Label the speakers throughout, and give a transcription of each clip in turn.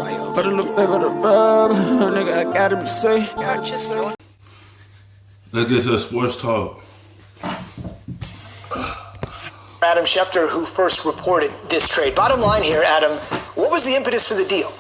Speaker 1: Put a little bit of the rub, nigga, I gotta be safe.
Speaker 2: Let's get to the sports talk.
Speaker 3: Adam Schefter, who first reported this trade. Bottom line here, Adam, what was the impetus for the deal?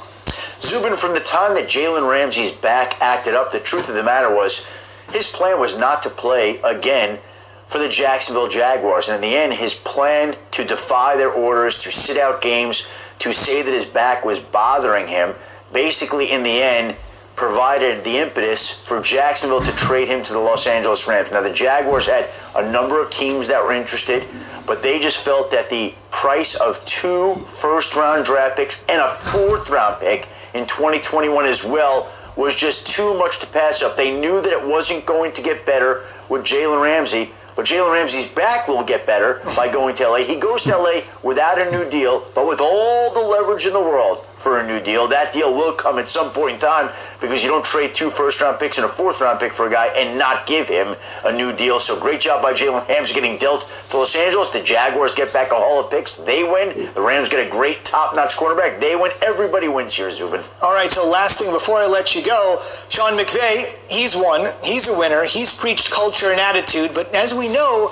Speaker 4: Zubin, from the time that Jalen Ramsey's back acted up, the truth of the matter was his plan was not to play again for the Jacksonville Jaguars. And in the end, his plan to defy their orders, to sit out games, to say that his back was bothering him, basically in the end provided the impetus for Jacksonville to trade him to the Los Angeles Rams. Now, the Jaguars had a number of teams that were interested, but they just felt that the price of 2 first-round draft picks and a 4th-round pick in 2021 as well was just too much to pass up. They knew that it wasn't going to get better with Jalen Ramsey, but Jalen Ramsey's back will get better by going to LA. He goes to LA without a new deal, but with all the leverage in the world for a new deal. That deal will come at some point in time because you don't trade 2 first-round picks and a 4th-round pick for a guy and not give him a new deal. So great job by Jalen Ramsey getting dealt to Los Angeles. The Jaguars get back a haul of picks. They win. The Rams get a great top-notch quarterback. They win. Everybody wins here, Zubin.
Speaker 3: All right, so last thing before I let you go, Sean McVay, he's won. He's a winner. He's preached culture and attitude. But as we know,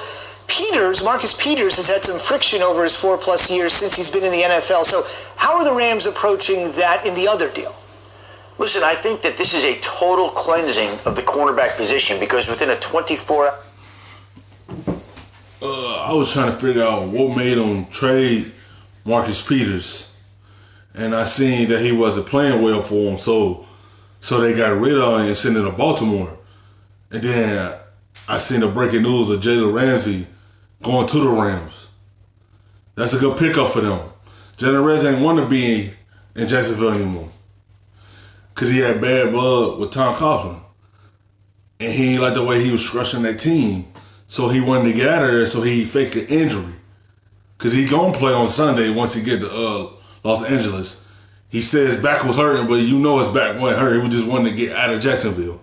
Speaker 3: Marcus Peters has had some friction over his 4+ years since he's been in the NFL. So how are the Rams approaching that in the other deal?
Speaker 4: Listen, I think that this is a total cleansing of the cornerback position because within a 24
Speaker 2: I was trying to figure out what made him trade Marcus Peters, and I seen that he wasn't playing well for him, so they got rid of him and sent him to Baltimore. And then I seen the breaking news of Jalen Ramsey going to the Rams. That's a good pickup for them. Jalen Ramsey ain't want to be in Jacksonville anymore because he had bad blood with Tom Coughlin, and he ain't like the way he was crushing that team. So he wanted to get out of there, so he faked an injury. Because he going to play on Sunday once he get to Los Angeles. He said his back was hurting, but you know his back wasn't hurt. He was just wanting to get out of Jacksonville.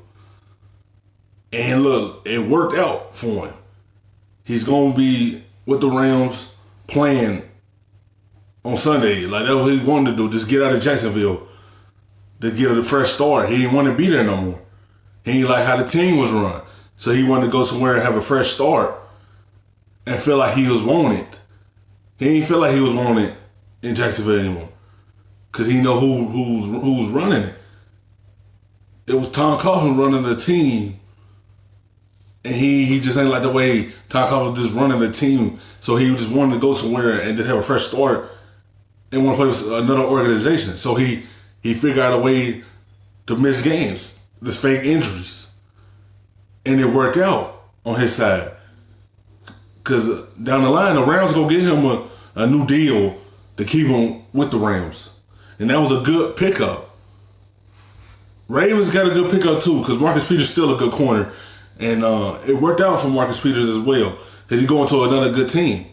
Speaker 2: And look, it worked out for him. He's going to be with the Rams playing on Sunday. Like, that's what he wanted to do, just get out of Jacksonville to get a fresh start. He didn't want to be there no more. He didn't like how the team was run. So he wanted to go somewhere and have a fresh start and feel like he was wanted. He didn't feel like he was wanted in Jacksonville anymore because he know who was running it. It was Tom Coughlin running the team, and he just ain't like the way Tom Coughlin was just running the team. So he just wanted to go somewhere and just have a fresh start and want to play with another organization. So he figured out a way to miss games, just fake injuries. And it worked out on his side. Because down the line, the Rams going to get him a new deal to keep him with the Rams. And that was a good pickup. Ravens got a good pickup too, because Marcus Peters is still a good corner. And it worked out for Marcus Peters as well, because he's going to another good team.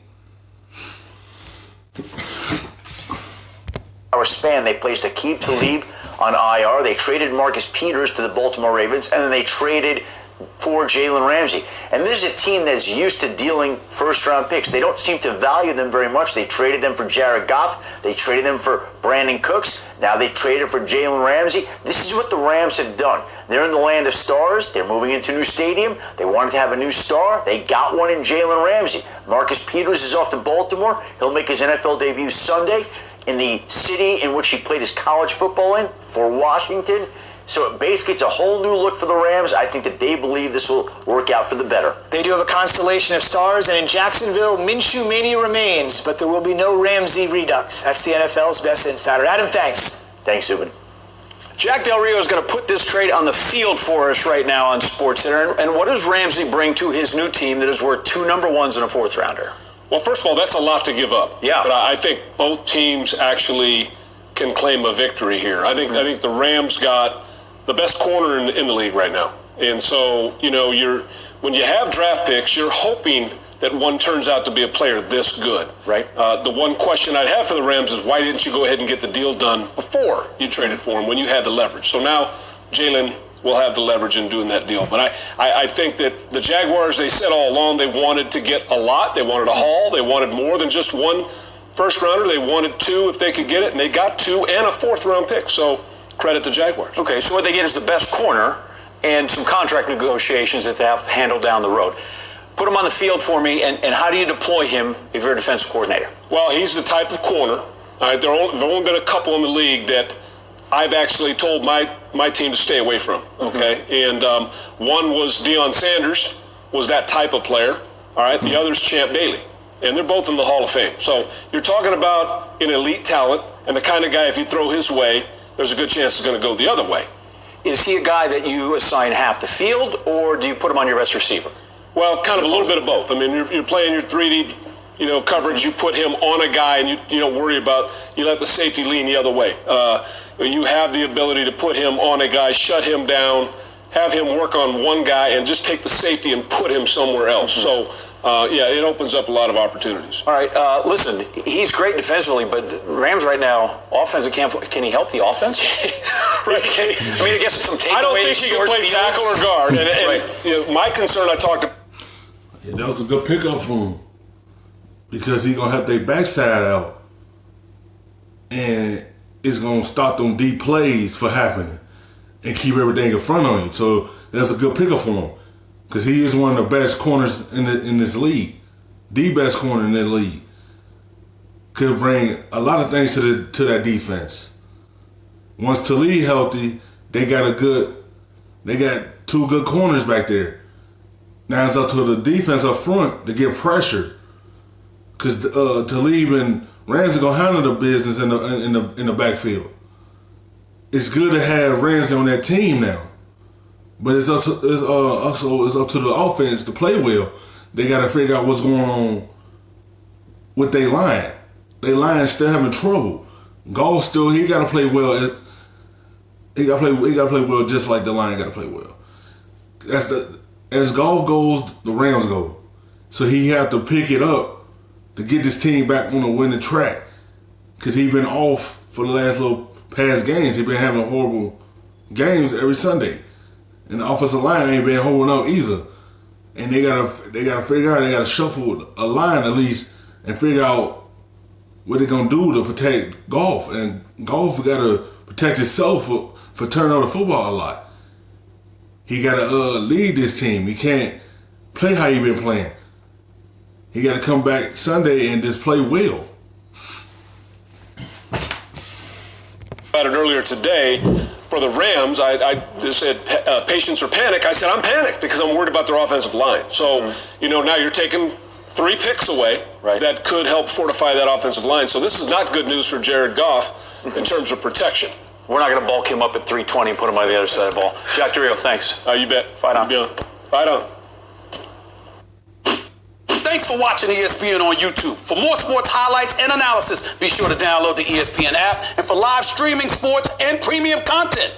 Speaker 4: Our span, they placed Aqib Talib on IR. They traded Marcus Peters to the Baltimore Ravens, and then they traded for Jalen Ramsey. And this is a team that's used to dealing first-round picks. They don't seem to value them very much. They traded them for Jared Goff. They traded them for Brandon Cooks. Now they traded for Jalen Ramsey. This is what the Rams have done. They're in the land of stars. They're moving into a new stadium. They wanted to have a new star. They got one in Jalen Ramsey. Marcus Peters is off to Baltimore. He'll make his NFL debut Sunday in the city in which he played his college football in, for Washington. So basically, it's a whole new look for the Rams. I think that they believe this will work out for the better.
Speaker 3: They do have a constellation of stars, and in Jacksonville, Minshew mania remains, but there will be no Ramsey redux. That's the NFL's best insider. Adam, thanks.
Speaker 4: Thanks, Zubin.
Speaker 5: Jack Del Rio is going to put this trade on the field for us right now on SportsCenter. And what does Ramsey bring to his new team that is worth 2 number ones and a 4th rounder?
Speaker 6: Well, first of all, that's a lot to give up.
Speaker 5: Yeah.
Speaker 6: But I think both teams actually can claim a victory here. I think the Rams got the best corner in the league right now. And so, when you have draft picks, you're hoping that one turns out to be a player this good.
Speaker 5: Right.
Speaker 6: The one question I'd have for the Rams is, why didn't you go ahead and get the deal done before you traded for him, when you had the leverage? So now Jalen will have the leverage in doing that deal. But I think that the Jaguars, they said all along they wanted to get a lot. They wanted a haul. They wanted more than just one first rounder. They wanted 2 if they could get it, and they got 2 and a 4th-round pick. So credit to Jaguars.
Speaker 5: Okay, so what they get is the best corner and some contract negotiations that they have to handle down the road. Put him on the field for me, and how do you deploy him if you're a defensive coordinator?
Speaker 6: Well, he's the type of corner. There have only been a couple in the league that I've actually told my team to stay away from. Okay, and one was Deion Sanders, was that type of player. All right, the other's Champ Bailey, and they're both in the Hall of Fame. So you're talking about an elite talent, and the kind of guy, if you throw his way, there's a good chance it's going to go the other way.
Speaker 5: Is he a guy that you assign half the field, or do you put him on your best receiver?
Speaker 6: Well, kind of a little bit of both. I mean, you're playing your 3D, coverage. You put him on a guy, and you don't worry about. You let the safety lean the other way. You have the ability to put him on a guy, shut him down, have him work on one guy, and just take the safety and put him somewhere else. So, it opens up a lot of opportunities.
Speaker 5: All right, listen, he's great defensively, but Rams right now, offensive can he help the offense? Right? I guess it's some takeaways.
Speaker 6: I don't think he can play tackle or guard. And my concern, I talked to.
Speaker 2: That was a good pickup for him because he's going to have their backside out and it's going to stop them deep plays from happening and keep everything in front of you. So that's a good pickup for him because he is one of the best corners in this league, the best corner in the league. Could bring a lot of things to that defense. Once Talib healthy, they got 2 good corners back there. Now it's up to the defense up front to get pressure, because Talib and Ramsey gonna handle the business in the backfield. It's good to have Ramsey on that team now, but it's up to the offense to play well. They got to figure out what's going on with their line. Their line is still having trouble. Goff still he got to play well. He got to play well just like the line got to play well. As Goff goes, the Rams go. So he have to pick it up to get this team back on the winning track. Because he been off for the last little past games. He been having horrible games every Sunday. And the offensive line ain't been holding up either. And they gotta figure out, they gotta shuffle a line at least and figure out what they're gonna do to protect Goff. And Goff gotta protect himself for turning over the football a lot. He gotta lead this team. He can't play how he been playing. He gotta come back Sunday and just play well.
Speaker 6: About it earlier today, for the Rams, I just said patience or panic. I said I'm panicked because I'm worried about their offensive line. So, now you're taking 3 picks away that could help fortify that offensive line. So this is not good news for Jared Goff in terms of protection.
Speaker 5: We're not going to bulk him up at 320 and put him on the other side of the ball. Jack Del Rio, thanks.
Speaker 6: You bet.
Speaker 5: Fight on.
Speaker 6: Fight on.
Speaker 7: Thanks for watching ESPN on YouTube. For more sports highlights and analysis, be sure to download the ESPN app. And for live streaming sports and premium content,